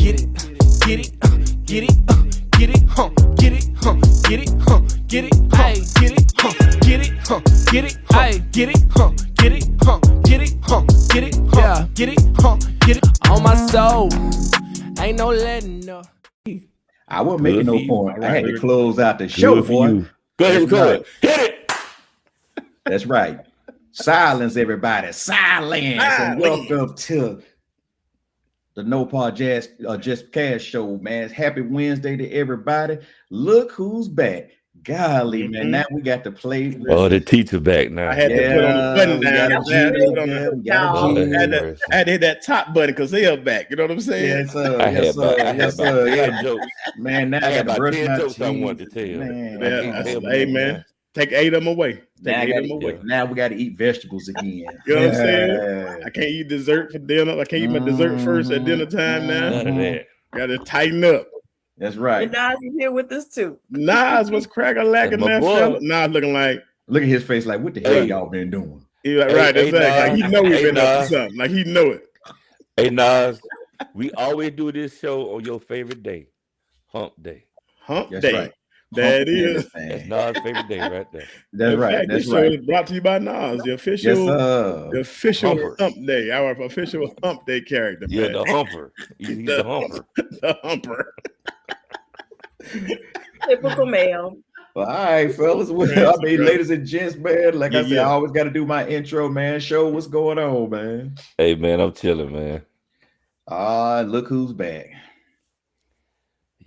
get it, get it, get it, get it, get it, get it, get it, hey, get it, get it, get it, hey, get it, get it, get it, get it, yeah, get it, get it on my soul. Ain't no letting up. I wasn't making no point. I had to close out the show, boy. Go ahead, record. Hit it. That's right. Silence, everybody. Silence. And welcome to the No Part Jazz Just Cash Show, man. Happy Wednesday to everybody. Look who's back. Golly, man. Now we got to play. Oh, the teacher back now. I had to put on the button down. I had to hit that top button because they are back. You know what I'm saying? Yes, sir. Yes, sir. Yeah, jokes. Man, now I got about 10 jokes teeth. I wanted to tell you. Hey, man. Take 8 of them away. Now we got to eat vegetables again. You know what I'm saying? I can't eat dessert for dinner. I can't eat my dessert first at dinner time now. None of that. Got to tighten up. That's right. And Nas is here with us too. Nas was crack-a-lacking that fella. Nas looking like. Look at his face like, what the hell y'all been doing? He like, right, exactly. Like he know we've been up to something. Like he know it. Hey, Nas, we always do this show on your favorite day. Hump day. Hump That's day. right. That is. That's Nas' favorite day right there. That's right. That's this show right. is brought to you by Nas, the official, Humper. hump day, our official hump day character. Yeah, man. the humper. He's the humper. The humper. Typical male. Well, all right, fellas. Ladies and gents, man. Like I said, I always got to do my intro, man. Show what's going on, man. Hey, man, I'm chilling, man. Look who's back.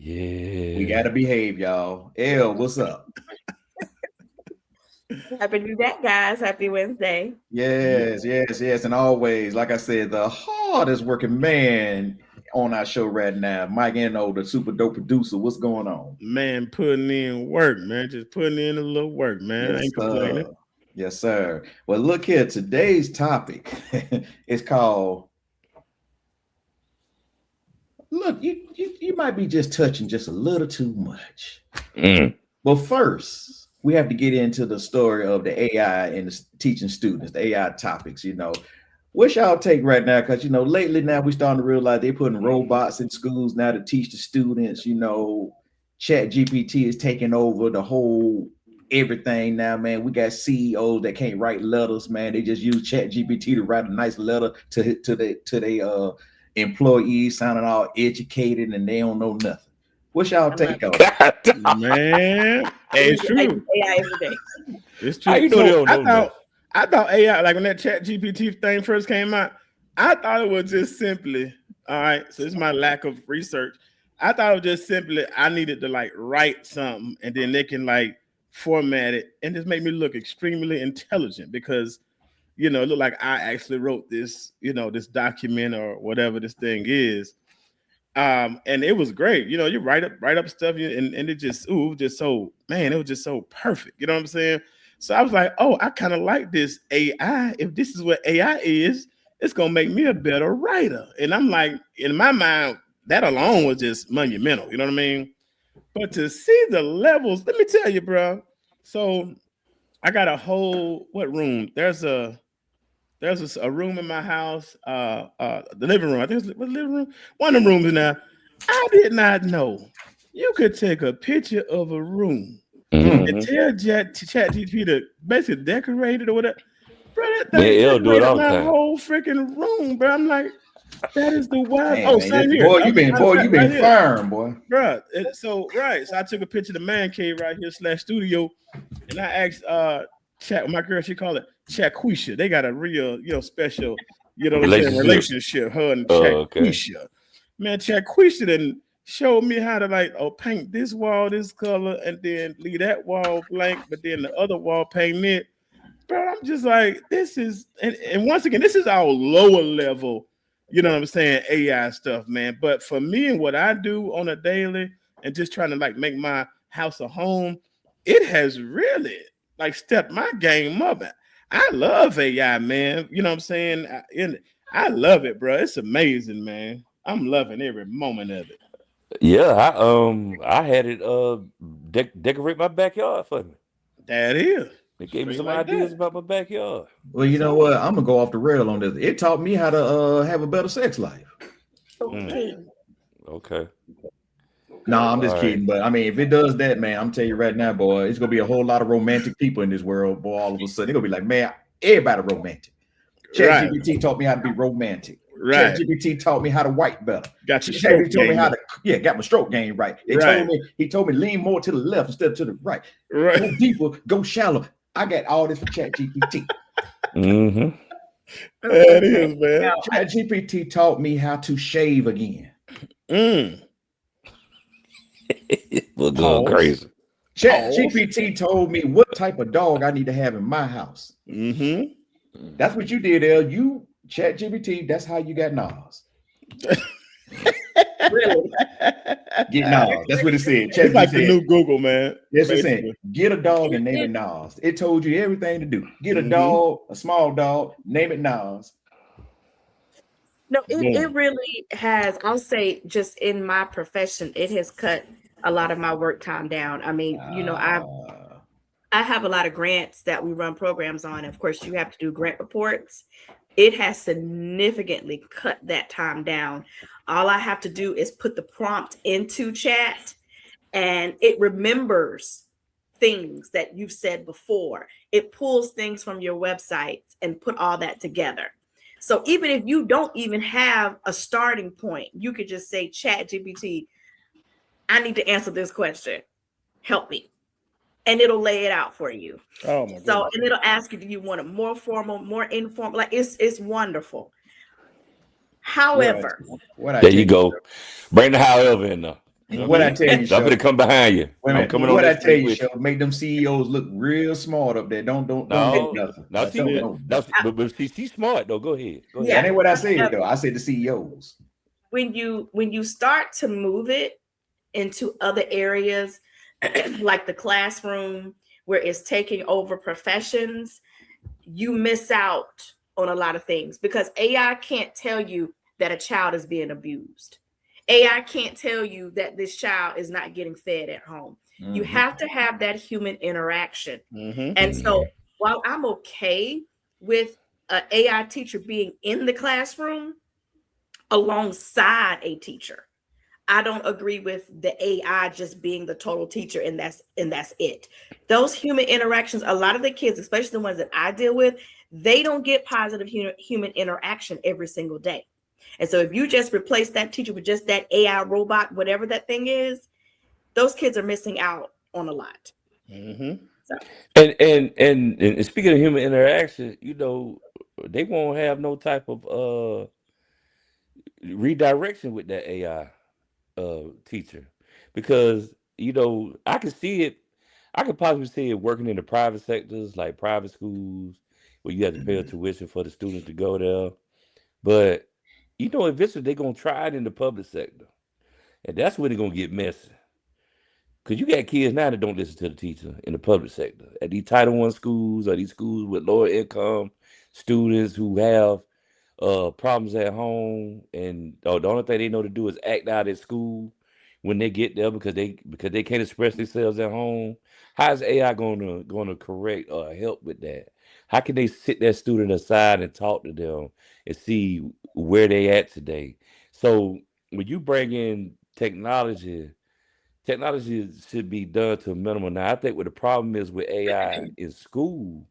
Yeah. We got to behave, y'all. L, what's up? Happy to be back, guys. Happy Wednesday. Yes. And always, like I said, the hardest working man on our show right now, Mike Eno, the super dope producer. What's going on? Man, putting in work, man. Just putting in a little work, man. Yes, I ain't complaining. Yes, sir. Well, look here. Today's topic is called. Look, you might be just touching just a little too much. But first, we have to get into the story of the AI and the teaching students, the AI topics, What's y'all take right now? Because, lately now we're starting to realize they're putting robots in schools now to teach the students, Chat GPT is taking over the whole everything now, man. We got CEOs that can't write letters, man. They just use Chat GPT to write a nice letter to their employees, sounding all educated, and they don't know nothing. What's y'all take on it? Man, hey, it's true. AI every day. It's true. How you know they don't know that? I thought AI, like when that Chat GPT thing first came out, I thought it was just simply, all right, so this is my lack of research. I thought it was just simply, I needed to write something and then they can format it and just make me look extremely intelligent because, it looked like I actually wrote this, this document or whatever this thing is. And it was great. You write up stuff and it just, it was just so perfect. You know what I'm saying? So I was like, oh, I kind of like this AI. If this is what AI is, it's going to make me a better writer. And I'm like, in my mind, that alone was just monumental. You know what I mean? But to see the levels, let me tell you, bro. So I got a whole, what room? There's a room in my house, the living room. I think it's the living room. One of the rooms in there. I did not know you could take a picture of a room and tell ChatGPT to basically decorate it or whatever. Bro, it'll do it all the my time. whole freaking room, bro. I'm like, that is the wild. Man, Same here. Boy, you been firm, boy. Bro, so I took a picture of the man cave right here / studio, and I asked Chat, my girl, she called it Chaquisha. They got a real, special, relationship. Her and Chaquisha. Man, Chaquisha then showed me how to paint this wall this color and then leave that wall blank, but then the other wall paint it. Bro, I'm just like, this is, and once again, this is our lower level, you know what I'm saying, AI stuff, man. But for me and what I do on a daily and just trying to make my house a home, it has really stepped my game up. I love AI, man. You know what I'm saying? I love it, bro. It's amazing, man. I'm loving every moment of it. Yeah, I had it decorate my backyard for me. That is. It gave me some ideas about my backyard. Well, you know what? I'm gonna go off the rail on this. It taught me how to have a better sex life. Okay. Okay. No, I'm just All right. kidding. But I mean, if it does that, man, I'm telling you right now, boy, it's gonna be a whole lot of romantic people in this world, boy. All of a sudden, they're gonna be like, man, everybody romantic. Right, ChatGPT taught me how to be romantic. right. ChatGPT taught me how to white better. Got your stroke ChatGPT told me game how up. to got my stroke game right. Right, He told me lean more to the left instead of to the right. right. Go deeper, go shallow. I got all this from ChatGPT. Mm-hmm. That is, man. ChatGPT taught me how to shave again. Mm. We're going Pause. crazy. ChatGPT told me what type of dog I need to have in my house. Mm-hmm. That's what you did, El. You ChatGPT, that's how you got Nas. Really? Get Nas. That's what it said. It's like ChatGPT the said, new Google, man. yes, it said, Basically. get a dog and name it Nas. It told you everything to do. Get a Mhm. dog, a small dog, name it Nas. No, it Boom. really has. I'll say, just in my profession, it has cut a lot of my work time down. I mean, I have a lot of grants that we run programs on. Of course, you have to do grant reports. It has significantly cut that time down. All I have to do is put the prompt into chat and it remembers things that you've said before. It pulls things from your websites and put all that together. So even if you don't even have a starting point, you could just say, Chat GPT, I need to answer this question. Help me. And it'll lay it out for you. Oh my So, goodness. and it'll ask you, do you want it more formal, more informal? Like it's wonderful. However, What I There tell you you, go. Bring the however in there. what I tell you, I'm Show. gonna come behind you. Wait a I'm minute. coming on What I this tell week you, with Show, you. make them CEOs look real smart up there. Don't do No, nothing. no, That's see, it. but she's smart though. Go ahead. Go That ahead. ain't what I said however, though. I said the CEOs. when you start to move it into other areas like the classroom where it's taking over professions, you miss out on a lot of things because AI can't tell you that a child is being abused. AI can't tell you that this child is not getting fed at home. You have to have that human interaction. Mm-hmm. And so while I'm okay with an AI teacher being in the classroom alongside a teacher, I don't agree with the AI just being the total teacher and that's it. Those human interactions, a lot of the kids, especially the ones that I deal with, they don't get positive human interaction every single day. And so if you just replace that teacher with just that AI robot, whatever that thing is, those kids are missing out on a lot. Mm-hmm. So And speaking of human interaction, they won't have no type of redirection with that AI teacher because I can see it. I could possibly see it working in the private sectors like private schools where you have to pay a tuition for the students to go there. But eventually they're gonna try it in the public sector, and that's where they're gonna get messy. Cause you got kids now that don't listen to the teacher in the public sector at these Title I schools or these schools with lower income students who have problems at home, and the only thing they know to do is act out at school when they get there because they can't express themselves at home. How's AI gonna correct or help with that? How can they sit that student aside and talk to them and see where they at today? So when you bring in technology should be done to a minimum. Now I think what the problem is with AI in school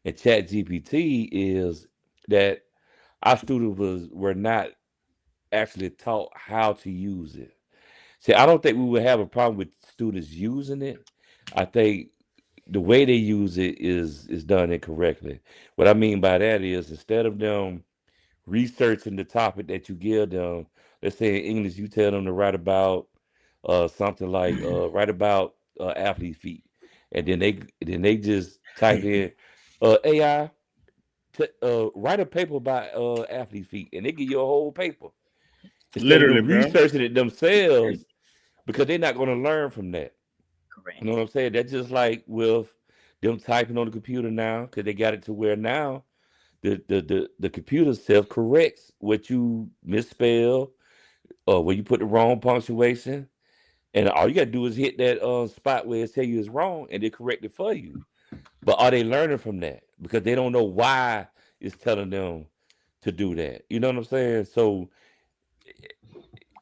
and Chat GPT is that our students were not actually taught how to use it. See, I don't think we would have a problem with students using it. I think the way they use it is done incorrectly. What I mean by that is instead of them researching the topic that you give them, let's say in English, you tell them to write about something like write about athlete feet, and then they just type in AI write a paper about athlete feet, and they give you a whole paper instead of Literally, them bro. researching it themselves because they're not going to learn from that. You know correct. what I'm saying? That's just like with them typing on the computer now because they got it to where now the computer self corrects what you misspell or where you put the wrong punctuation, and all you got to do is hit that spot where it tell you it's wrong, and they correct it for you. But are they learning from that? Because they don't know why it's telling them to do that. You know what I'm saying? So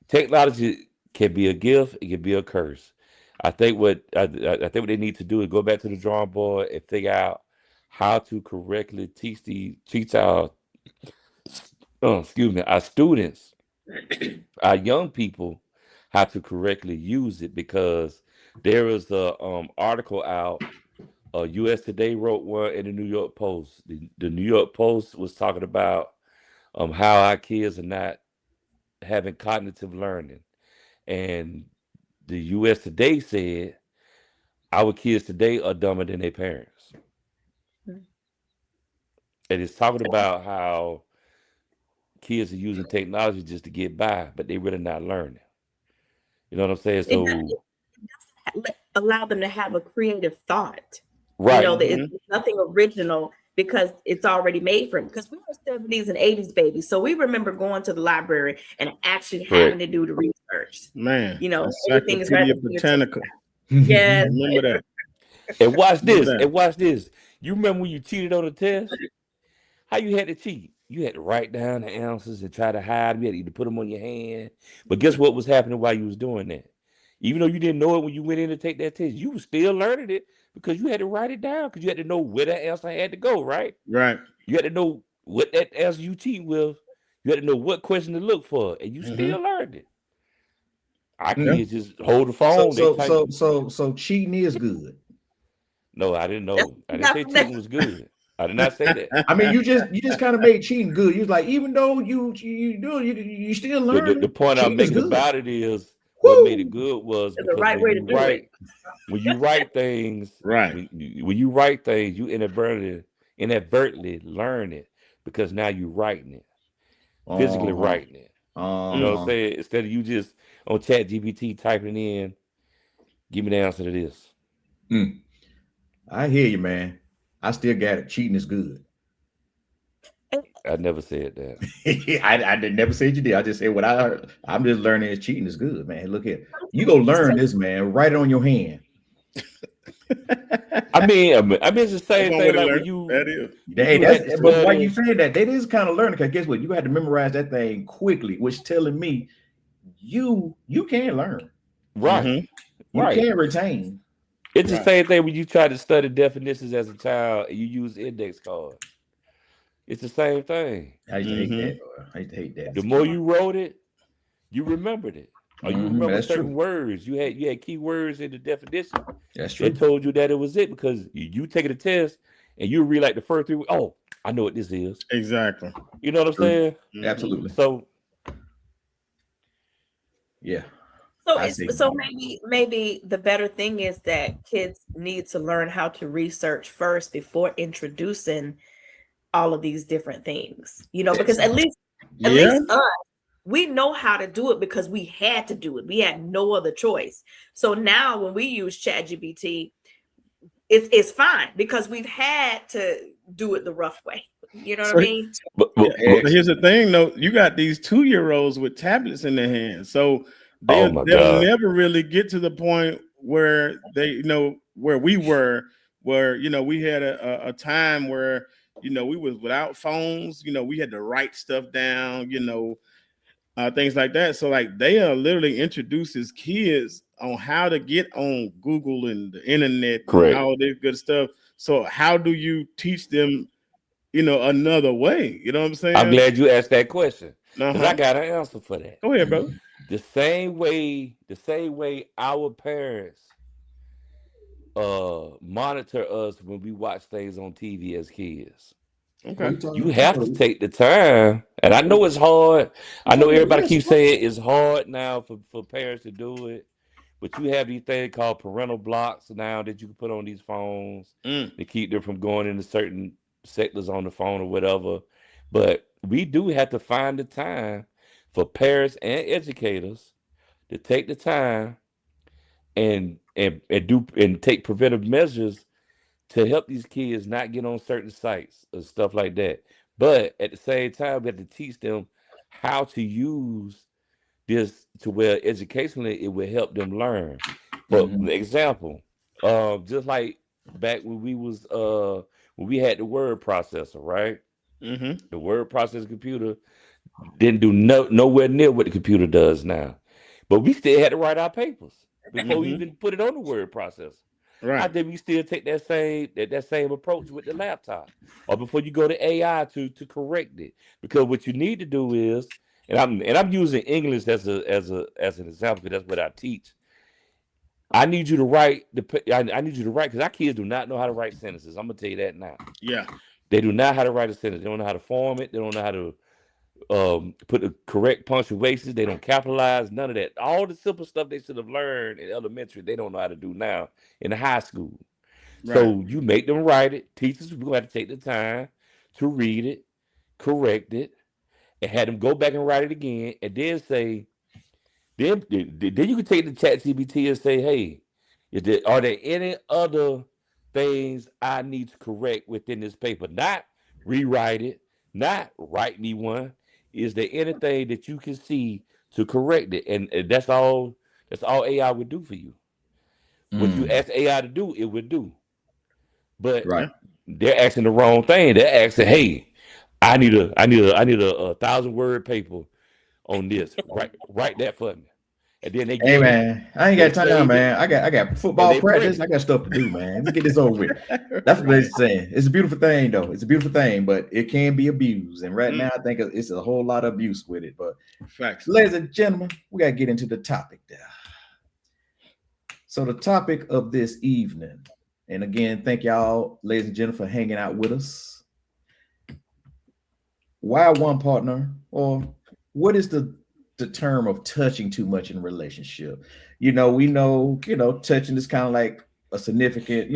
technology can be a gift, it can be a curse. I think I think what they need to do is go back to the drawing board and figure out how to correctly teach our excuse me, our students, our young people, how to correctly use it, because there is a article out. U.S. Today wrote one in the New York Post. The New York Post was talking about how our kids are not having cognitive learning, and the U.S. Today said our kids today are dumber than their parents. Mm. And it's talking about how kids are using technology just to get by, but they really not learning. You know what I'm saying? It doesn't So, allow them to have a creative thought. right, That it's nothing original because it's already made for them. Because we were 70s and 80s babies. So we remember going to the library and actually having correct. to do the research. Man, Everything is right Encyclopedia at the fingertips. Britannica. Yes. Remember that. And watch Remember this. that. And watch this. You remember when you cheated on a test? How you had to cheat? You had to write down the answers and try to hide them. You had to either put them on your hand. But guess what was happening while you was doing that? Even though you didn't know it when you went in to take that test, you was still learning it because you had to write it down, because you had to know where that answer had to go, right? Right. You had to know what that answer you cheat with. You had to know what question to look for, and you still learned it. Our Yeah. kids just hold the So phone. They so type. so so so cheating is good. No, I didn't That's know. I didn't say cheating was good. I did not say that. I mean, you just kind of made cheating good. You was like, even though you do you still The learning. point I'm Cheating is making good. about it is what made it Woo! good was the because right way to do it. when you write things, Right. when you write things, you inadvertently learn it, because now you're writing it, physically Uh-huh. writing it. You know what I'm Uh-huh. saying? Instead of you just on Chat GPT typing in, give me the answer to this. Mm. I hear you, man. I still got it. Cheating is good. I never said that. I did never said you did. I just said what I heard. I'm just learning is cheating is good, man. Look here. You go learn this, man. Write it on your hand. I mean, it's the That's same one way thing. to Like learn. That is. when Hey, you had to but why you study. saying that? That is kind of learning, because guess what? You had to memorize that thing quickly, which telling me you can learn. Right, You right. can retain. It's the Right. same thing when you try to study definitions as a child and you use index cards. It's the same thing. I used to hate that. I used to hate that The as a more kid. you wrote it, you remembered it. Or you remember That's certain true. words. You had key words in the definition That's that true. told you that it was it, because you taking a test and you read like the first three. Oh, I know what this is. Exactly. You know what I'm True. saying? Absolutely. So Yeah. So I see. maybe the better thing is that kids need to learn how to research first before introducing all of these different things. Because at least Yeah. us, we know how to do it because we had to do it. We had no other choice. So now when we use ChatGPT, it's fine because we've had to do it the rough way. You know what So, I mean? but, yeah. but, But here's the thing, though. You got these 2-year-olds with tablets in their hands, so oh they'll my they'll God. never really get to the point where they where we were, where we had a time where we was without phones. We had to write stuff down. Things like that. So like they are literally introduces kids on how to get on Google and the internet and Correct. all this good stuff. So how do you teach them, another way? You know what I'm I'm saying? glad you asked that question, because I Uh-huh. got an answer for that. Go ahead, bro. The same way our parents monitor us when we watch things on TV as kids. Okay. You have to take the time, and I know it's hard. I know everybody keeps saying it's hard now for parents to do it, but you have these things called parental blocks now that you can put on these phones to keep them from going into certain sectors on the phone or whatever. But we do have to find the time for parents and educators to take the time and take preventive measures to help these kids not get on certain sites or stuff like that. But at the same time, we have to teach them how to use this to where educationally it will help them learn. For example, just like back when we had the word processor, right? Mm-hmm. The word processor computer, Didn't do nowhere near what the computer does now. But we still had to write our papers before we even put it on the word processor. I Right. think we still take that same approach with the laptop, or before you go to AI to correct it. Because what you need to do is, and I'm using English as an example because that's what I teach. I need you to write I need you to write because our kids do not know how to write sentences. I'm gonna tell you that now. Yeah. They do not know how to write a sentence. They don't know how to form it. They don't know how to put the correct punctuations. They don't capitalize, none of that. All the simple stuff they should have learned in elementary, they don't know how to do now in high school. Right. So you make them write it. Teachers, we're going to have to take the time to read it, correct it, and have them go back and write it again, and then say, then you can take the chat GPT and say, hey, are there any other things I need to correct within this paper? Not rewrite it, not write me one. Is there anything that you can see to correct it? And that's all AI would do for you. What you ask AI to do, it would do. But Right. they're asking the wrong thing. They're asking, hey, I need a 1,000-word paper on this. Write that for me. And then they Hey get it, man, I ain't they got time, save it, man. I got and football they print practice. it. I got stuff to do, man. Let me get this over with. That's what they're saying. It's a beautiful thing, though. It's a beautiful thing, but it can be abused. And right now, I think it's a whole lot of abuse with it. But Facts. ladies and gentlemen, we gotta get into the topic there. So the topic of this evening, and again, thank y'all, ladies and gentlemen, for hanging out with us. Why one partner, or what is the term of touching too much in a relationship? We know, touching is kind of like a significant,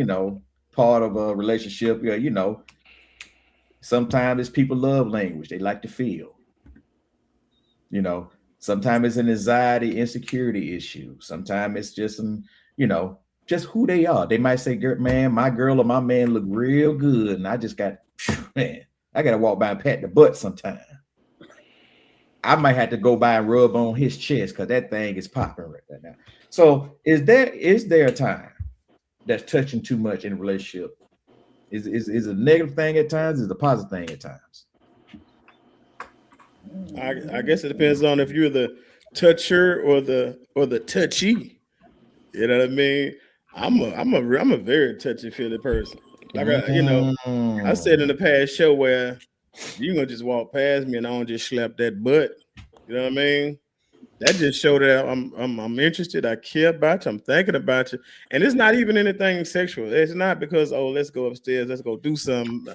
part of a relationship. Yeah, sometimes it's people love language. They like to feel, sometimes it's an anxiety, insecurity issue. Sometimes it's just just who they are. They might say, man, my girl or my man look real good. And I just got, man, I got to walk by and pat the butt sometime. I might have to go by and rub on his chest because that thing is popping right now. So is there a time that's touching too much in a relationship? Is a negative thing at times? Is a positive thing at times? I guess it depends on if you're the toucher or the touchy. You know what I mean? I'm a very touchy feely person. Like I said in the past show where you gonna just walk past me and I don't just slap that butt. You know what I mean? That just showed that I'm interested. I care about you. I'm thinking about you, and it's not even anything sexual. It's not because let's go upstairs, let's go do something.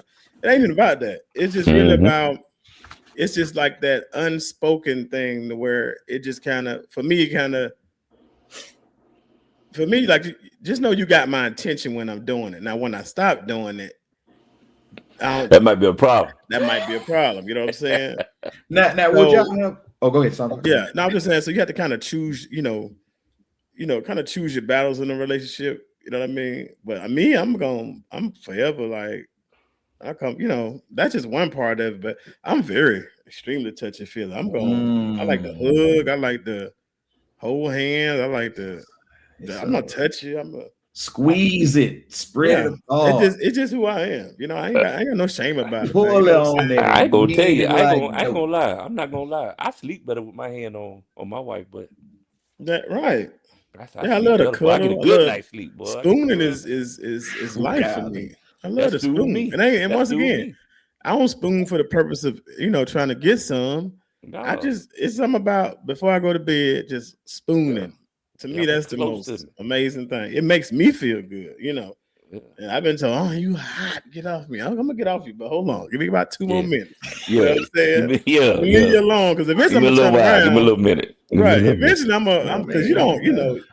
It ain't even about that. It's just really about. It's just like that unspoken thing where it just kind of, for me, like just know you got my attention when I'm doing it. Now, when I stop doing it, that might be a problem. That might be a problem. You know what I'm saying? Now, would y'all have? Oh, go ahead, son. Yeah. No, I'm just saying. So you have to kind of choose. Kind of choose your battles in a relationship. You know what I mean? But me, I'm forever like. That's just one part of it, but I'm very extremely touchy feely. I like the hug, I like the hold hands, I like I'm not touchy, squeeze it, spread it. Oh, it's just who I am. I ain't got no shame about it. Pull it on there. I ain't gonna tell you. I ain't gonna lie. I'm not gonna lie. I sleep better with my hand on my wife, but that right. I love the cuddle. I get a good night's sleep, boy. Spooning is life for me. I love the spoon. And once again, I don't spoon for the purpose of trying to get some. No. It's something about before I go to bed, just spooning. To me, that's the most amazing thing. It makes me feel good, Yeah. And I've been told, "Oh, you hot? Get off me! I'm gonna get off you, but hold on, give me about 2 more minutes." You know what I'm saying? Leave you alone because eventually I'm gonna turn around. Give me a little minute. Right. Eventually I'm because you don't,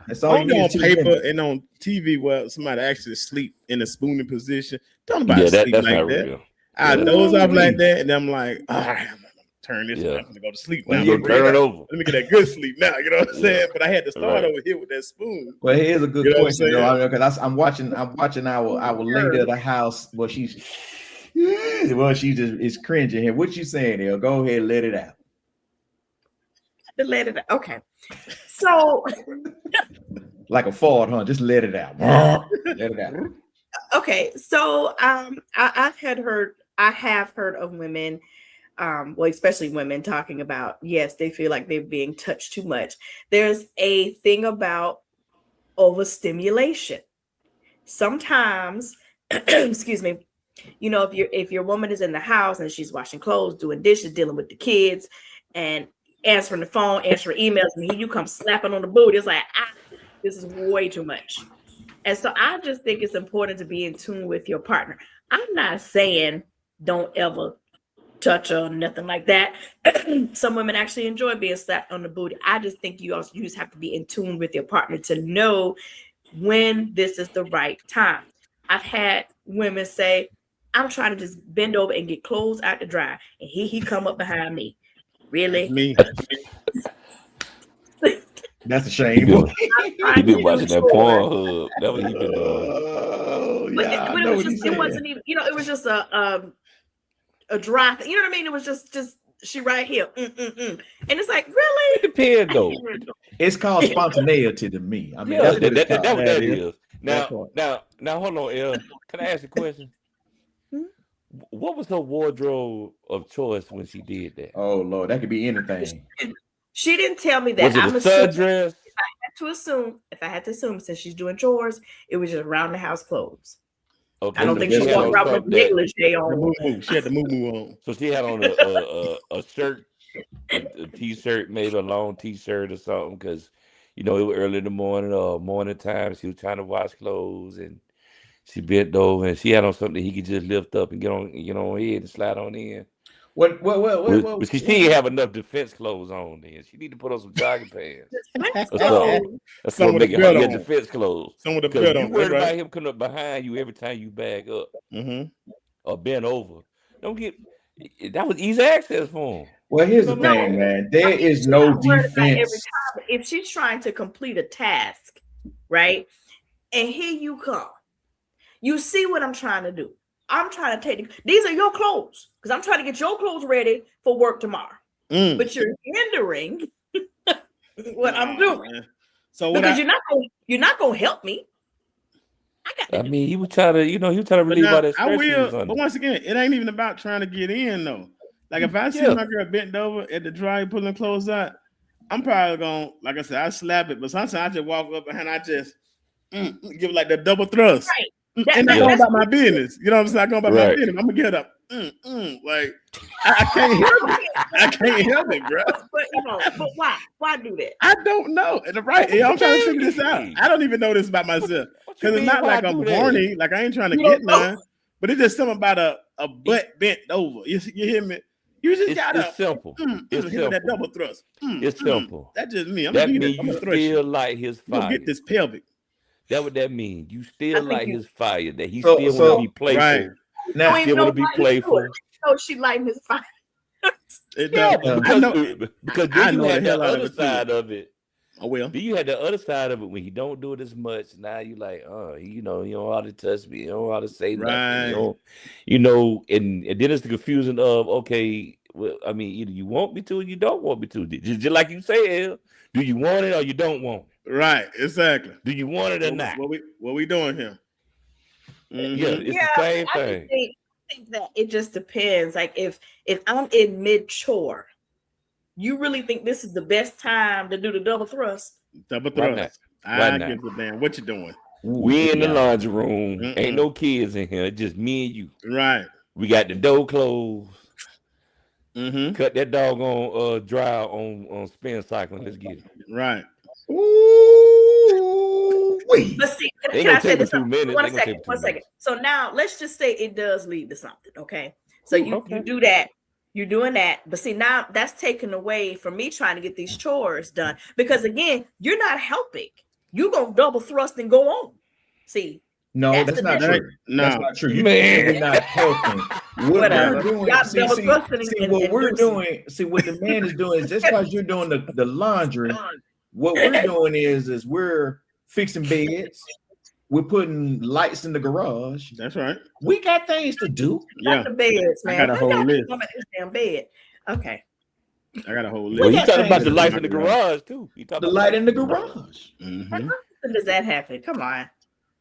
it's all you on paper and on TV where somebody actually sleep in a spooning position. Don't nobody sleep like that. Real. I doze off like that, and I'm like, all right, I'm gonna turn this. I'm gonna go to sleep now. Turn it over. Let me get that good sleep now. You know what I'm saying? But I had to start over here with that spoon. Well, here's a good question, though, because I'm watching our lady of the house. Well, she just is cringing here. What you saying there? Go ahead, let it out. Let it out. Okay. So like a fart, huh? Just let it out. Let it out. Okay. So I have heard of women well, especially women talking about, yes, they feel like they're being touched too much. There's a thing about overstimulation. Sometimes, excuse me, you know, if your woman is in the house and she's washing clothes, doing dishes, dealing with the kids, and answering the phone, answering emails, and here you come slapping on the booty, it's like, this is way too much. And so I just think it's important to be in tune with your partner. I'm not saying don't ever touch or nothing like that. Some women actually enjoy being slapped on the booty. I just think you just have to be in tune with your partner to know when this is the right time. I've had women say, I'm trying to just bend over and get clothes out to dry, and he come up behind me. Really? Me. That's a shame. He been watching that Pornhub. That's what he been doing. Yeah, but it wasn't even, you know, it was just a dry thing. You know what I mean? It was just she right here. And it's like, really? It depends though. It's called spontaneity to me. I mean, Yeah, that's what it's called. that's what that is. is. Now, hold on, El. Can I ask a question? What was her wardrobe of choice when she did that? Oh Lord, that could be anything. She didn't tell me that. Was it a sundress? If I had to assume, since she's doing chores, it was just around the house clothes. Okay, I don't think she walked around with negligee on. She had the moo on. So she had on a shirt, a t-shirt, maybe a long t-shirt or something, because you know it was early in the morning or morning time. She was trying to wash clothes and she bent over and she had on something he could just lift up and get on head and slide on in. But she didn't have enough defense clothes on then. She need to put on some jogging pants. That's Some what with make a it belt on. defense clothes. Some with a Because belt you on. worried Right. about him coming up behind you every time you back up or bend over. That was easy access for him. Well, here's the thing, man. There is no defense. Every time, if she's trying to complete a task, right? And here you come. You see what I'm trying to do. I'm trying to take these are your clothes because I'm trying to get your clothes ready for work tomorrow. But you're hindering what I'm doing. Man. So because you're not gonna help me. I mean, he was trying to, he was trying to relieve all that stress. I will, but once again, it ain't even about trying to get in though. Like if I see my girl bent over at the dryer pulling clothes out, I'm probably gonna, like I said, I slap it. But sometimes I just walk up and I just give like the double thrust. Right. And not going about my business. You know what I'm saying? I'm going about my business. I'm gonna get up. Like I can't help it. I can't help it, bro. But why? Why do that? I don't know. I'm trying to figure this out. I don't even know this about myself. Because it's not like I'm horny, like I ain't trying to get none. But it's just something about a butt bent over. You hear me? You just gotta. It's simple. It's simple. That double thrust. It's simple. That's just me. That means you still like his fire. Get this pelvic. That's what that means. You still like his fire. That he still want to be playful. Right. Now he still want to be playful. No, she lighting his fire. Because then you had the other side of it. Oh well. Then you had the other side of it when he don't do it as much. Now you like, you don't know how to touch me. You don't know how to say nothing. And then it's the confusion of, okay, well, I mean, either you want me to or you don't want me to. Just like you say, El, do you want it or you don't want it? Right, exactly. Do you want it or not? What we doing here? Yeah, it's the same thing. I think that it just depends. Like if I'm in mid chore, you really think this is the best time to do the double thrust? Double thrust. I give a damn. What you doing? We in the laundry room. Ain't no kids in here. Just me and you. Right. We got the door closed. Cut that doggone dry on spin cycling. Let's get it. Right. Ooh, wait. But see, can I say this? 2 minutes. One second. So now let's just say it does lead to something. Okay. So you do that. You're doing that. But see, now that's taken away from me trying to get these chores done. Because again, you're not helping. You're gonna double thrust and go on. See. No, that's not true. No, that's not true. You're not helping. What we're doing, what we're doing, what the man is doing is just because you're doing the laundry, what we're doing is we're fixing beds. We're putting lights in the garage. That's right. We got things to do. Got the beds, man. I got a whole list. This damn bed. Okay. I got a whole list. Well, you talking about the lights in the garage too. You talking the light in the garage. How often does that happen? Come on.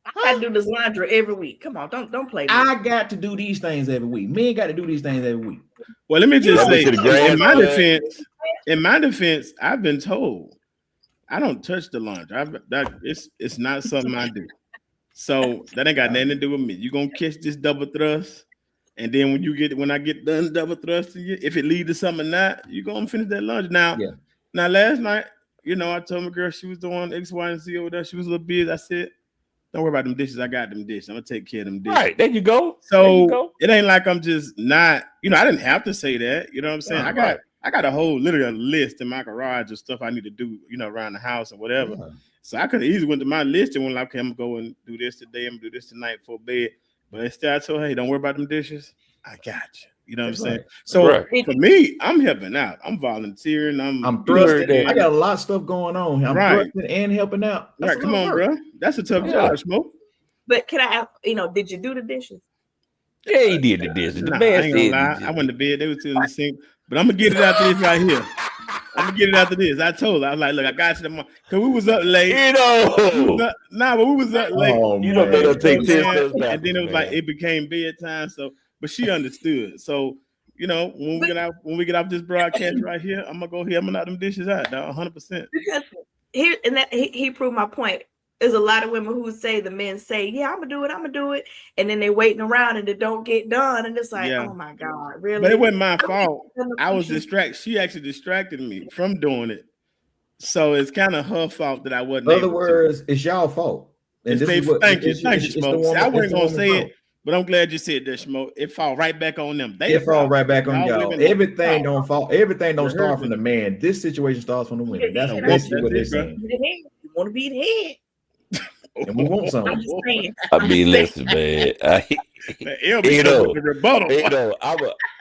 I gotta do this laundry every week. Come on, don't play with me. I got to do these things every week. Men got to do these things every week. Well, let me just say, in in my defense, I've been told I don't touch the laundry. It's not something I do. So that ain't got nothing to do with me. You're gonna catch this double thrust, and then when I get done double thrusting you, if it leads to something or not, you're gonna finish that laundry. Now last night, I told my girl she was doing X, Y, and Z over there. She was a little busy. I said, don't worry about them dishes. I got them dishes. I'm gonna take care of them dishes. Right, there you go. So it ain't like I'm just not, I didn't have to say that. You know what I'm saying? I got a whole literally a list in my garage of stuff I need to do, around the house or whatever. Yeah. So I could have easily went to my list and went like, okay, I'm gonna go and do this today. I'm gonna do this tonight for bed. But instead I told her, hey, don't worry about them dishes. I got you. You know what I'm saying? So for me, I'm helping out. I'm volunteering. I'm thrusting. I got a lot of stuff going on. I'm thrusting and helping out. That's come on, bro. That's a tough job, Smoke. But can I ask, did you do the dishes? Yeah, he did the dishes. The man I ain't gonna lie. I went to bed. They were still in the sink. But I'm gonna get it after this right here. I'm gonna get it after this. I told her, I was like, look, I got you tomorrow. Cause we was up late. But we was up late. They'll take 10 steps back. And then it was like it became bedtime. So, but she understood. So, when we get off this broadcast right here, I'm gonna go here. I'm gonna knock them dishes out, 100%. Because he proved my point. There's a lot of women who say the men say, yeah, I'm gonna do it, and then they waiting around and it don't get done, and it's like, oh my God, really? But it wasn't my fault. I was distracted. She actually distracted me from doing it, so it's kind of her fault that I wasn't. In other words, it's y'all fault. And thank you, Smoke. I wasn't gonna say it, but I'm glad you said that, Smoke. It fall right back on them. It fall right back on y'all. Everything don't fall. Everything don't start from the man. This situation starts from the women. That's basically what they're saying. You want to be the head. And we want some. I mean, listen, man. I'm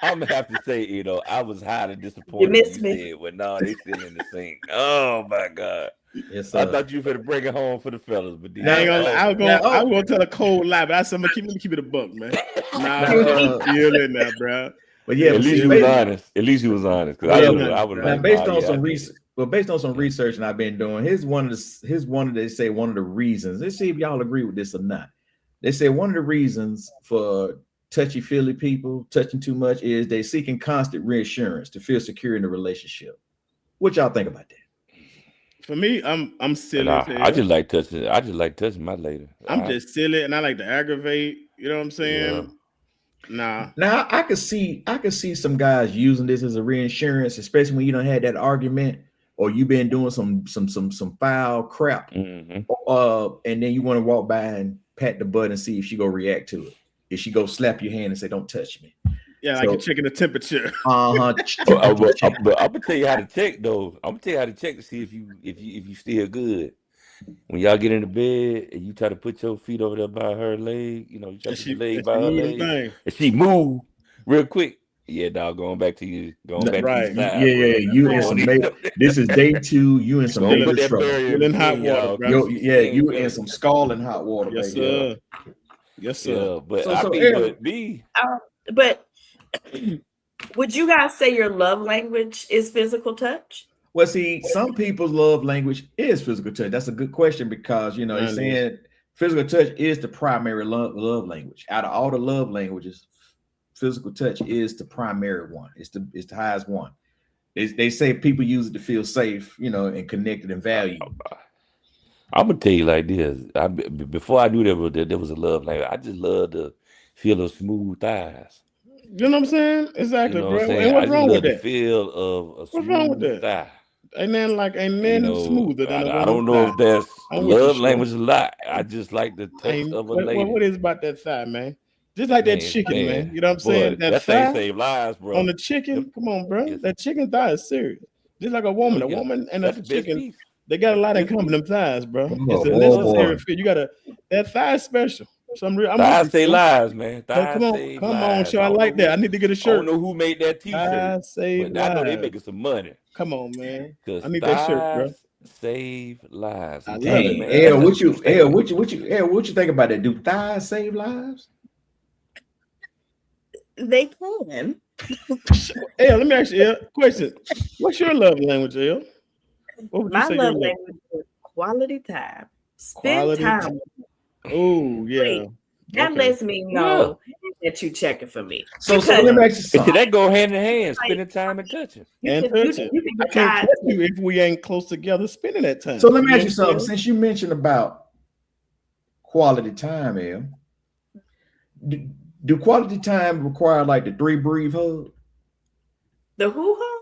gonna have to say, I was highly disappointed. You missed me. When they still in the sink. Oh my God. Yes, sir. I thought you were gonna bring it home for the fellas, but I was gonna tell a cold lie, but I said, let me keep it a buck, man. Feel it now, bro. But yeah, at least he was honest. At least he was honest. I would based on some research. Well, based on some research that I've been doing, here's one of the reasons. Let's see if y'all agree with this or not. They say one of the reasons for touchy feely people touching too much is they seeking constant reassurance to feel secure in the relationship. What y'all think about that? For me, I'm silly. I just like touching. I just like touching my lady. I'm just silly, and I like to aggravate. You know what I'm saying? Yeah. Now I could see some guys using this as a reinsurance, especially when you don't have that argument. Or you've been doing some foul crap, and then you want to walk by and pat the butt and see if she go react to it. If she go slap your hand and say, "Don't touch me." Yeah, like you're checking the temperature. But I'm gonna tell you how to check though. I'm gonna tell you how to check to see if you still good. When y'all get into bed and you try to put your feet over there by her leg, you try to put your leg by her leg, and she move real quick. Yeah, dog, going back to you. Going back to you. Yeah. You in some this is day 2. You in some major trouble. You're in hot water, bro. You in some scalding hot water. Yes, sir. Yes, sir. Yeah, but but would you guys say your love language is physical touch? Well, see, some people's love language is physical touch. That's a good question because he's saying physical touch is the primary love language. Out of all the love languages, physical touch is the primary one. It's the highest one. They say people use it to feel safe, and connected and valued. I'm gonna tell you like this. Before I knew there was a love language, I just love to feel those smooth thighs. You know what I'm saying? Exactly, bro. And what's wrong with that? The feel of a smooth thigh. And then smoother than I don't know if that's love language a lot. I just like the taste of a lady. What is about that thigh, man? Just like that chicken, man. You know what I'm saying? That thing save lives, bro. On the chicken, come on, bro. Yes. That chicken thigh is serious. Just like a woman and a chicken, they got a lot in common. Them thighs, bro. It's a necessary fit. You gotta that thigh is special. So thighs save lives, man. Come on, show. I like that. I need to get a shirt. I don't know who made that t-shirt. Thighs save lives. I know they making some money. Come on, man. I need that shirt, bro. Save lives. Hey, what you think about that? Do thighs save lives? They can. Let me ask you a question. What's your love language, El? My love language is quality time. Spend time. Oh, yeah. That lets me know that you checking for me. So let me ask you something. That go hand in hand, spending time and touching. You can I can't touch you if we ain't close together spending that time. So let me ask you something. Since you mentioned about quality time, do quality time require like the 3 breathe hug? The who hug?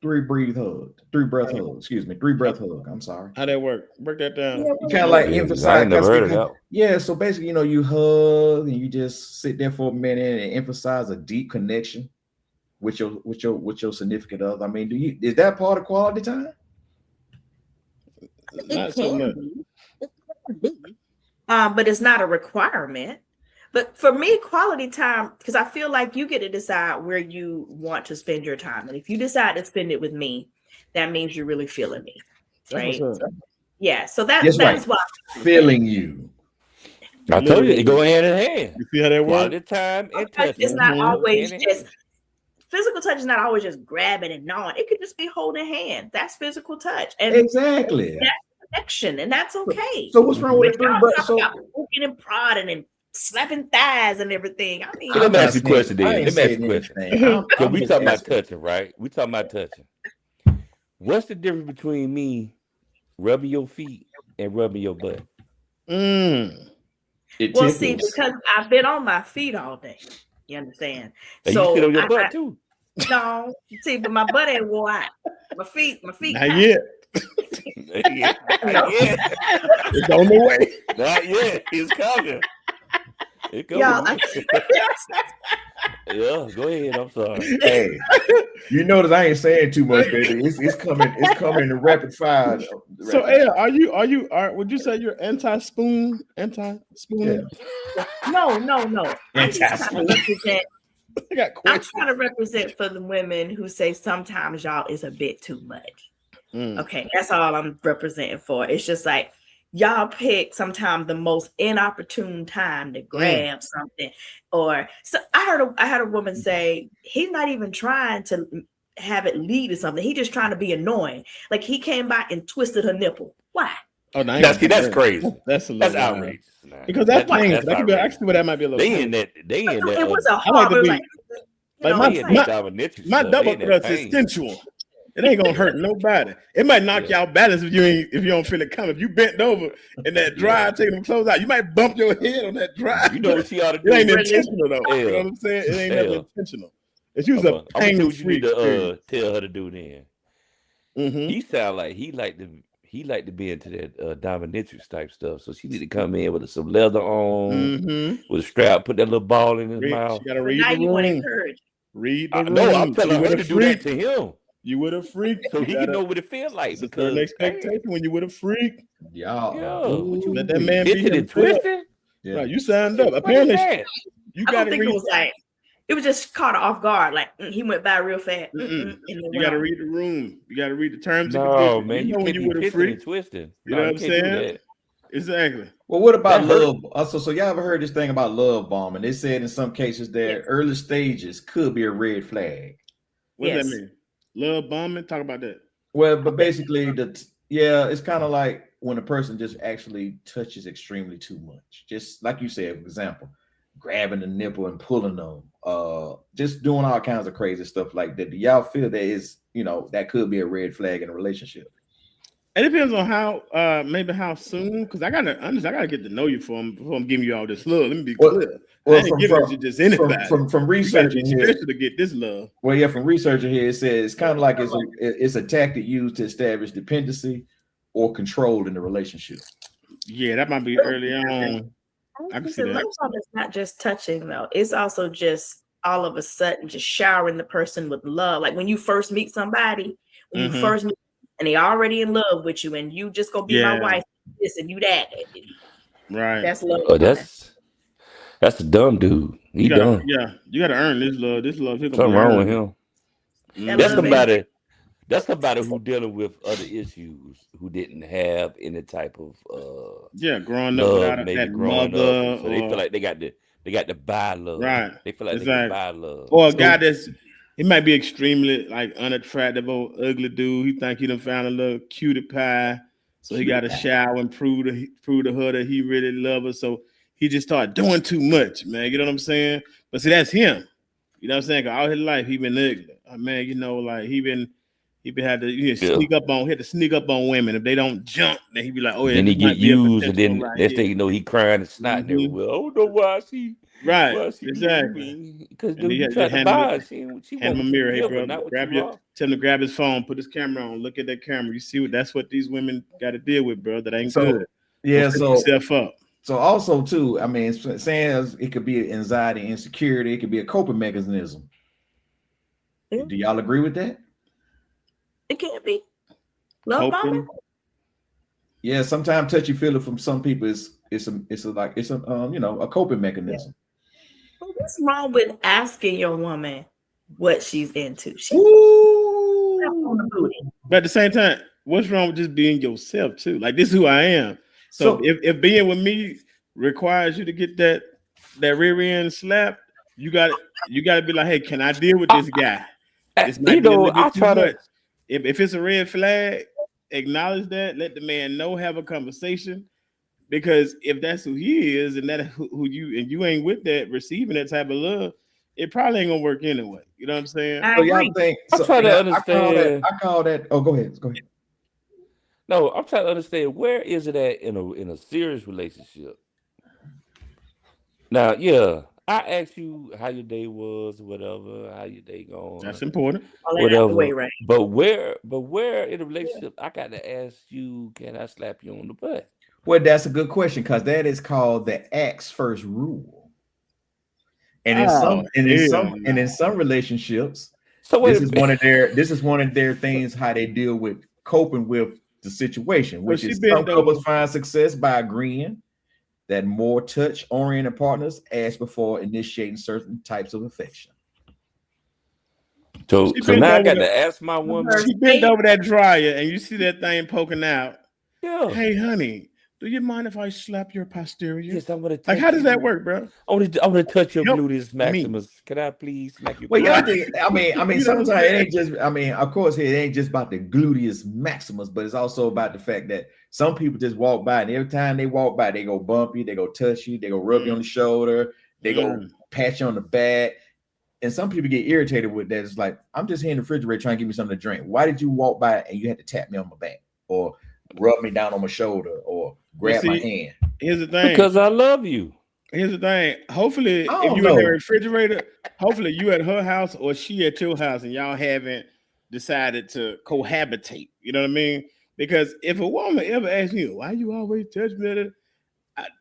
3 breathe hug, 3 breath hug. Excuse me, 3 breath hug. I'm sorry. How that work? Break that down. You kind of like emphasize. I ain't never heard of that. Yeah, so basically, you hug and you just sit there for a minute and emphasize a deep connection with your significant other. I mean, is that part of quality time? Not so much. But it's not a requirement. But for me, quality time, because I feel like you get to decide where you want to spend your time. And if you decide to spend it with me, that means you're really feeling me. Right? So that's right. why I'm feeling you. I told you, it go hand in hand. You see how that works? Quality time and touch. It's not always just physical touch is not always just grabbing and gnawing. It could just be holding hands. That's physical touch. And exactly. That's connection, and that's okay. So what's wrong with poking and prodding and slapping thighs and everything? I mean, let me ask you a question then. Let me ask you a question. Because we talking about touching, right? We talking about touching. What's the difference between me rubbing your feet and rubbing your butt? Well, see, because I've been on my feet all day. You understand? And so you sit on your butt too. No, see, but my butt ain't wore out. My feet. Not yet. Not yet. It's on the way. Not yet. It's coming. It coming. Yeah, go ahead. I'm sorry. Hey, you notice I ain't saying too much, baby. It's coming. It's coming in rapid fire. So, would you say you're anti-spoon? Yeah. No. I'm trying to represent for the women who say sometimes y'all is a bit too much. Okay, that's all I'm representing for. It's just like y'all pick sometimes the most inopportune time to grab something. Or so I heard a woman say he's not even trying to have it lead to something. He's just trying to be annoying. Like he came by and twisted her nipple. Why? Oh, no, that's crazy. That's outrageous. Because that's pain. I can see where that might be a little. They in that. It was a hard. My double thrust is sensual. It ain't gonna hurt nobody. It might knock y'all balance if you don't feel it coming. If you bent over and that drive taking them clothes out, you might bump your head on that drive. You know what she ought to do. It ain't intentional though. You know what I'm saying? It ain't never intentional. It's usually a pain-free experience. Tell her to do then. He sound like he like to be into that dominatrix type stuff. So she need to come in with some leather on, with a strap, put that little ball in his mouth. You gotta read the room. Read the room. No, I'm telling her to do that to him. You would have freaked, so he can know what it feels like. Because an expectation when you would have freaked, let that man be and twisted. Yeah, right, you signed up. Apparently, you got to read. It was like it was just caught her off guard. Like he went by real fast. You got to read the room. You got to read the terms. No, man, you when you would have freaked, twisted. You know what I'm saying? Exactly. Well, what about love? So y'all ever heard this thing about love bombing? They said in some cases that early stages could be a red flag. What does that mean? Love bombing? Talk about that. Well, but basically, it's kind of like when a person just actually touches extremely too much. Just like you said, for example, grabbing the nipple and pulling them, just doing all kinds of crazy stuff like that. Do y'all feel that could be a red flag in a relationship? It depends on how soon, because I gotta get to know you before I'm giving you all this love. Let me be clear. Well, from researching here to get this love. Well, yeah, from researching here, it says it's kind of like it's a tactic used to establish dependency or control in the relationship. Yeah, that might be early on. I can see that. It's not just touching though; it's also just all of a sudden just showering the person with love. Like when you first meet somebody, and they already in love with you, and you just gonna be my wife, this and you that. Right. That's love. Oh, that's a dumb dude. He dumb. Yeah, you gotta earn this love. This love. Something wrong with him. That's somebody who dealing with other issues, who didn't have any type of growing up without that mother. So they feel like they got to buy love. Right. They feel like they can buy love. Or a guy he might be extremely like unattractive or ugly dude. He think he done found a little cutie pie, So he got to shower and prove to her that he really love her. So he just started doing too much, man. You know what I'm saying? But see, that's him. You know what I'm saying? 'Cause all his life he been ugly. Man, you know, like he been had to sneak up on women. If they don't jump, then he be like, oh yeah, then he get used, and then right next thing you know, he crying and snotting everywhere. I don't know why she exactly. Because you tried to buy her. She hand him a won't mirror, hey give bro. her, not what you are. Tell him to grab his phone, put his camera on, look at that camera. You see that's what these women got to deal with, bro. That ain't good. Yeah, so yourself up. So also too, I mean, saying it could be anxiety, insecurity, it could be a coping mechanism. Yeah. Do y'all agree with that? It can't be. Love bombing? Yeah, sometimes touchy feely from some people is a coping mechanism. Yeah. Well, what's wrong with asking your woman what she's into? But at the same time, what's wrong with just being yourself too? Like, this is who I am. So if being with me requires you to get that rear end slap, you got to be like, hey, can I deal with this guy? This might be a little bit too much. If it's a red flag, acknowledge that. Let the man know. Have a conversation. Because if that's who he is, and that who you ain't with that, receiving that type of love, it probably ain't gonna work anyway. You know what I'm saying? So y'all think? I'm trying to understand. I call that. Oh, go ahead. No, I'm trying to understand, where is it at in a serious relationship? Now, yeah, I asked you how your day was, whatever, how your day going. That's important. Whatever. Way, right? But where in a relationship, I got to ask you, can I slap you on the butt? Well, that's a good question, because that is called the ask first rule. And in some relationships, this is one of their things, how they deal with coping with the situation, which is some couples find success by agreeing that more touch-oriented partners ask before initiating certain types of affection. So now I got to ask my woman. She bent over that dryer and you see that thing poking out. Yeah. Hey, honey, do you mind if I slap your posterior? Yes, I'm gonna touch. Like, how does that work, bro? I'm gonna touch your gluteus maximus. Can I please smack your? Well, yeah, I mean, sometimes it ain't just. I mean, of course, it ain't just about the gluteus maximus, but it's also about the fact that some people just walk by, and every time they walk by, they go bump you, they go touch you, they go rub you on the shoulder, they go pat you on the back. And some people get irritated with that. It's like, I'm just here in the refrigerator trying to give me something to drink. Why did you walk by and you had to tap me on my back or rub me down on my shoulder or grab my hand? Here's the thing. Because I love you. Here's the thing. Hopefully, if you're in the refrigerator, hopefully you at her house or she at your house and y'all haven't decided to cohabitate. You know what I mean? Because if a woman ever asks me, why you always touch me?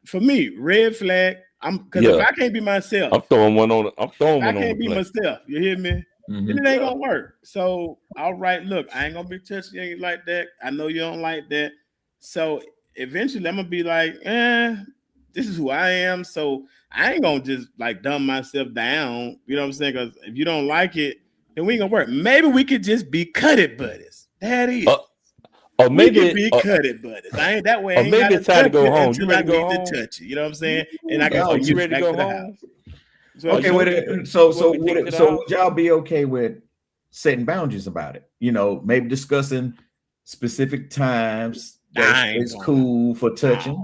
For me, red flag. Because if I can't be myself, I'm throwing one on. I can't be myself. You hear me? Mm-hmm. And it ain't gonna work. So, all right, look, I ain't gonna be touching you like that. I know you don't like that. So eventually, I'm gonna be like, this is who I am. So I ain't gonna just like dumb myself down. You know what I'm saying? Because if you don't like it, then we ain't gonna work. Maybe we could just be cutted buddies. That is. Or maybe we could be cutted buddies. I ain't that way. Or maybe it's time to go home. You ready to go home? Touch it. You know what I'm saying? And I got you ready to go home? Okay, so would y'all be okay with setting boundaries about it? You know, maybe discussing specific times that it's cool for touching.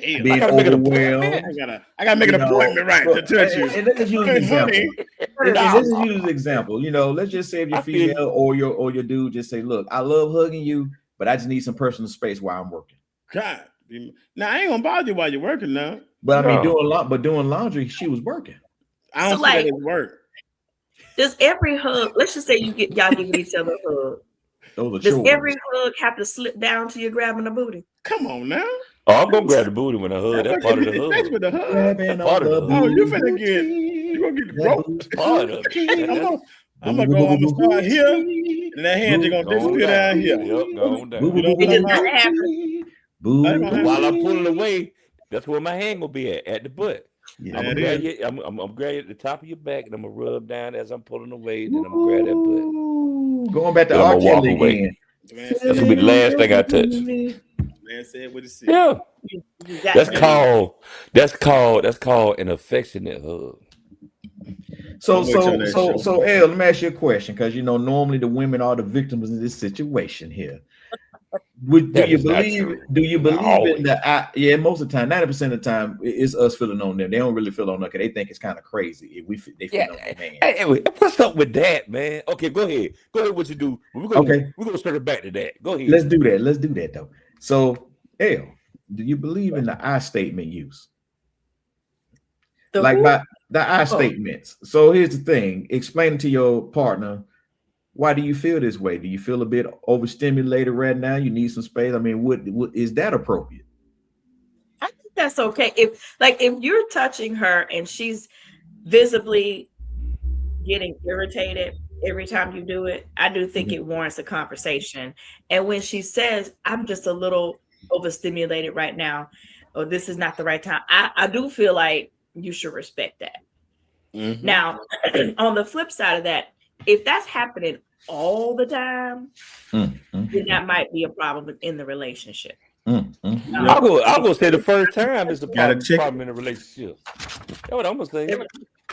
Being overwhelmed. I gotta make an appointment, right, to touch you. And let's use an example. This is an example. You know, let's just say if you're female or your dude, just say, look, I love hugging you, but I just need some personal space while I'm working. God, now I ain't gonna bother you while you're working now. But I mean, doing laundry, she was working. I don't see that as work. Does every hug? Let's just say y'all giving each other a hug. Does every hug have to slip down to you grabbing the booty? Come on now. Oh, I'm gonna grab the booty when I hug. That's part of the hug. That's with the hug. Oh, you finna get. You gonna get broke. Part of it. I'm gonna start here, and that hand just gonna disappear down here. Yep, going down. It does not happen. While I'm pulling away, that's where my hand gonna be at the butt. Yeah, I'm gonna grab you at the top of your back, and I'm gonna rub down as I'm pulling away. Then I'm gonna grab that butt. Going back to R. Kelly again. That's gonna be the last thing I touch. Man said what it said. Yeah, that's called an affectionate hug. So, El, let me ask you a question, because you know normally the women are the victims in this situation here. Do you believe? Do you believe in the? Yeah, most of the time, 90% of the time, it's us feeling on them. They don't really feel on them because they think it's kind of crazy if they feel on the man. Hey, what's up with that, man? Okay, go ahead. Go ahead. What you do? We're gonna circle back to that. Go ahead. Let's do that though. So, L, do you believe in the I statement use? By the I statements. So here's the thing: explain to your partner. Why do you feel this way? Do you feel a bit overstimulated right now? You need some space. I mean, what is that appropriate? I think that's okay. If you're touching her and she's visibly getting irritated every time you do it, I do think it warrants a conversation. And when she says, I'm just a little overstimulated right now, or this is not the right time, I do feel like you should respect that. Now, on the flip side of that, if that's happening all the time, then that might be a problem in the relationship. I'll go say the first time is a problem in a relationship. That's what I'm gonna say.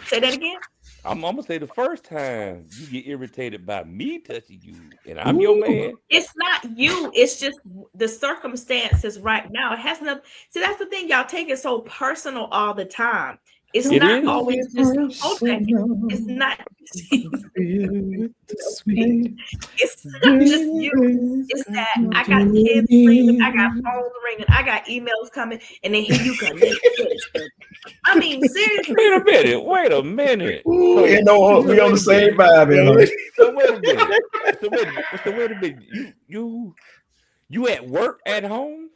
Say that again. I'm gonna say the first time you get irritated by me touching you, and I'm your man. It's not you. It's just the circumstances right now. It has nothing. See, that's the thing. Y'all take it so personal all the time. It's not always just okay. It's not. It's not just you. It's that I got kids screaming, I got phones ringing, I got emails coming, and then here you come. I mean, seriously. Wait a minute. Ooh, we on the same vibe. So wait a minute. You at work at home?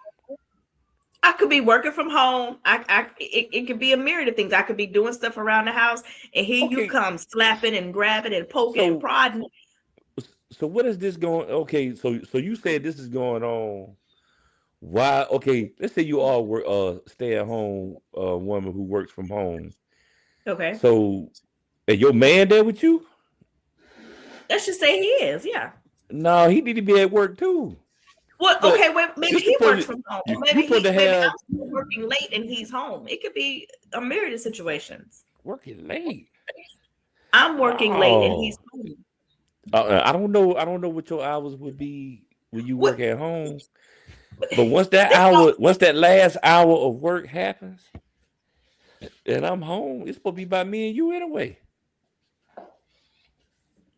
I could be working from home. It could be a myriad of things. I could be doing stuff around the house, and here you come slapping and grabbing and poking and prodding. So what is this going? Okay, so you said this is going on. Why? Okay, let's say you all were stay at home woman who works from home. Okay. So, is your man there with you? Let's just say he is. Yeah. No, he need to be at work too. Well, okay, maybe he works from home. Maybe I'm working late and he's home. It could be a myriad of situations. Working late. I'm working late and he's home. I don't know what your hours would be when you work at home. But once that last hour of work happens, and I'm home, it's supposed to be by me and you anyway.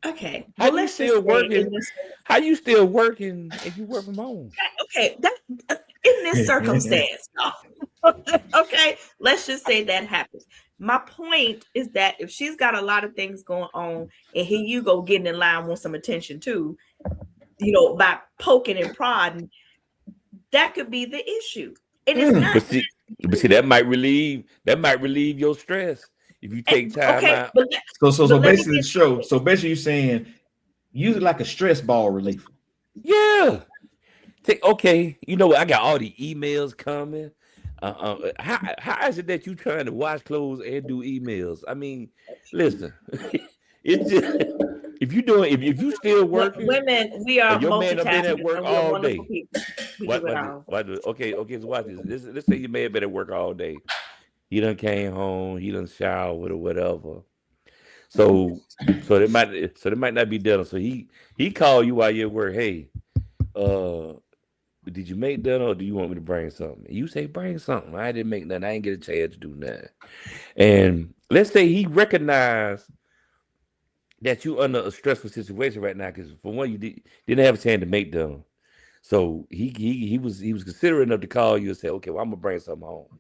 Okay. How you still working if you work from home? Okay, that in this circumstance. Okay, let's just say that happens. My point is that if she's got a lot of things going on, and here you go getting in line, want some attention too, by poking and prodding, that could be the issue. And it's not. But see, that might relieve your stress. If you take time out. So basically, you're saying use it like a stress ball reliever. Yeah. I got all the emails coming. How is it that you trying to wash clothes and do emails? I mean, listen, it's just if you still working, women, we are your man have been at work all day. Okay, so watch this. Let's say your man been at work all day. He done came home, he done showered or whatever. So it might not be dinner. So he called you while you're at work. Hey, did you make dinner or do you want me to bring something? And you say bring something. I didn't make nothing. I didn't get a chance to do nothing. And let's say he recognized that you under a stressful situation right now because for one you didn't have a chance to make dinner. So he was considerate enough to call you and say, okay, well I'm gonna bring something home.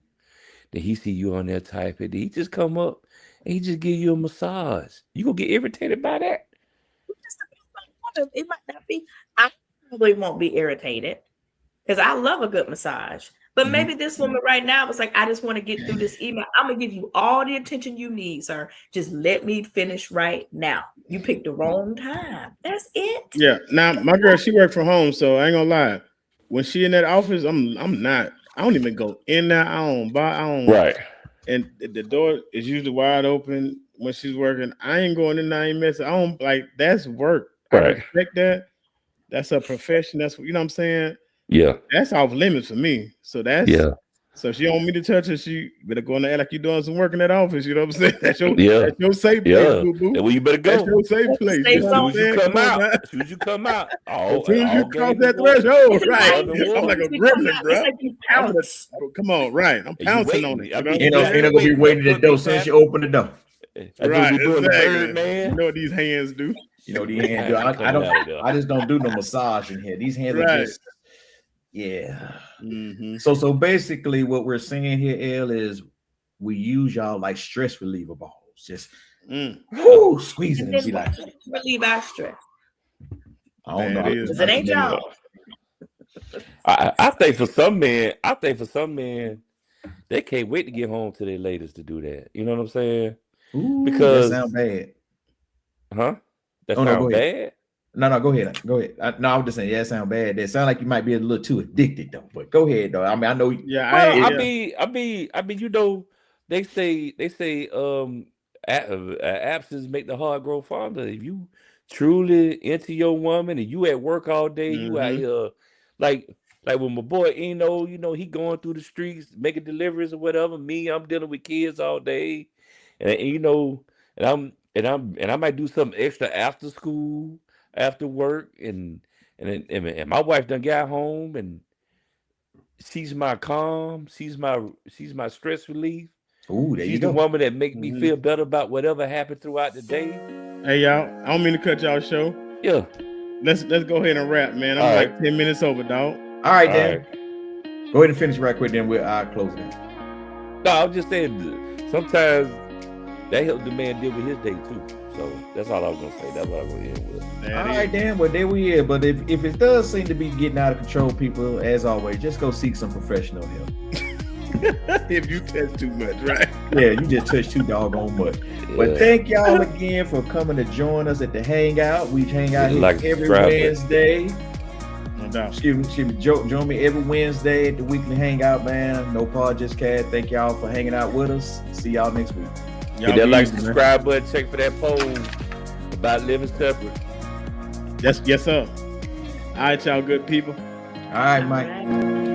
Then he see you on there typing. Then he just come up and he just give you a massage. You gonna get irritated by that? It might not be. I probably won't be irritated because I love a good massage. But maybe this woman right now was like, I just want to get through this email. I'm gonna give you all the attention you need, sir. Just let me finish right now. You picked the wrong time. That's it. Yeah. Now my girl, she worked from home, so I ain't gonna lie. When she in that office, I'm not. I don't even go in there. I don't buy. Right. And the door is usually wide open when she's working. I ain't going in there. I ain't messing. I don't like. That's work. Right. I respect that. That's a profession. That's what I'm saying. Yeah. That's off limits for me. So that's So she don't want me to touch her. She better go in there like you doing some work in that office. You know what I'm saying? That's your safe place, boo boo. That's where you better go. That's your safe place. Safe As zone. soon as you come out, as soon as you cross that threshold, right? I'm like a gremlin, bro. Come on, right? I'm pouncing on it. Ain't no gonna be waiting at the door as soon as you open the door. Right, exactly. Man. You know what these hands do? You know what these hands do? I just don't do no massage in here. These hands are just, yeah. Mm-hmm. So basically, what we're saying here, L, is we use y'all like stress reliever balls. Just squeeze it and be like, relieve our stress. I don't know. Because it ain't y'all. I think for some men, they can't wait to get home to their ladies to do that. You know what I'm saying? Ooh, because that sound bad. Huh? That sound bad? No, go ahead. Go ahead. I was just saying, it sound bad. That sound like you might be a little too addicted though. But go ahead though. I mean, I know. Yeah, I mean, you know, they say absence make the heart grow fonder. If you truly into your woman and you at work all day, you out here like when my boy Eno, you know, he going through the streets making deliveries or whatever. Me, I'm dealing with kids all day, and you know, and I might do something extra after school, after work, and my wife done got home and she's my calm, she's my stress relief. Ooh, there she's you go. The woman that make me feel better about whatever happened throughout the day. Hey y'all, I don't mean to cut y'all show. Yeah. Let's go ahead and wrap, man. I'm like 10 minutes over, dog. All right, then. Go ahead and finish right quick, then we'll close it out. No, I'm just saying sometimes that helped the man deal with his day too. So that's all I was gonna say. That's what I'm gonna end with. All right, Dan. Well, there we are. But if it does seem to be getting out of control, people, as always, just go seek some professional help. If you touch too much, right? Yeah, you just touch too doggone much. Yeah. But thank y'all again for coming to join us at the Hangout. We hang out here every Wednesday. No doubt. Excuse me. Join me every Wednesday at the weekly Hangout, man. No Pod, Just Cat. Thank y'all for hanging out with us. See y'all next week. Hit that like, subscribe button, check for that poll about living separate. Yes, sir. All right, y'all good people. All right, Mike.